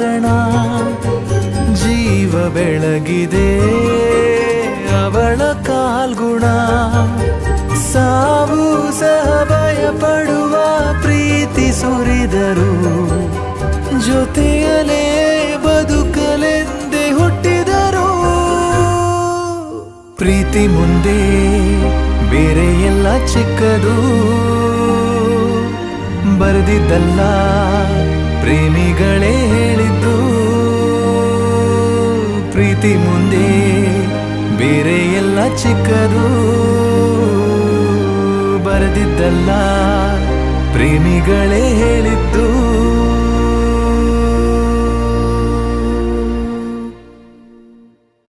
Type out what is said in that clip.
ಕ್ಷಣ ಜೀವ ಬೆಳಗಿದೆ ಅವಳ ಕಾಲ್ಗುಣ. ಸಾವು ಸಹ ಭಯ ಪಡುವ ಪ್ರೀತಿ ಸುರಿದರು ಜೊತೆಯಲೇ ಬದುಕಲೆಂದೇ ಹುಟ್ಟಿದರು. ಪ್ರೀತಿ ಮುಂದೆ ಬೇರೆ ಎಲ್ಲ ಚಿಕ್ಕದು, ಬರೆದಿದ್ದಲ್ಲ ಪ್ರೇಮಿಗಳೇ ಹೇಳಿದ್ದು. ಪ್ರೀತಿ ಮುಂದೆ ಬೇರೆ ಎಲ್ಲ ಚಿಕ್ಕದು, ಬರೆದಿದ್ದಲ್ಲ ಪ್ರೇಮಿಗಳೇ ಹೇಳಿದ್ದು.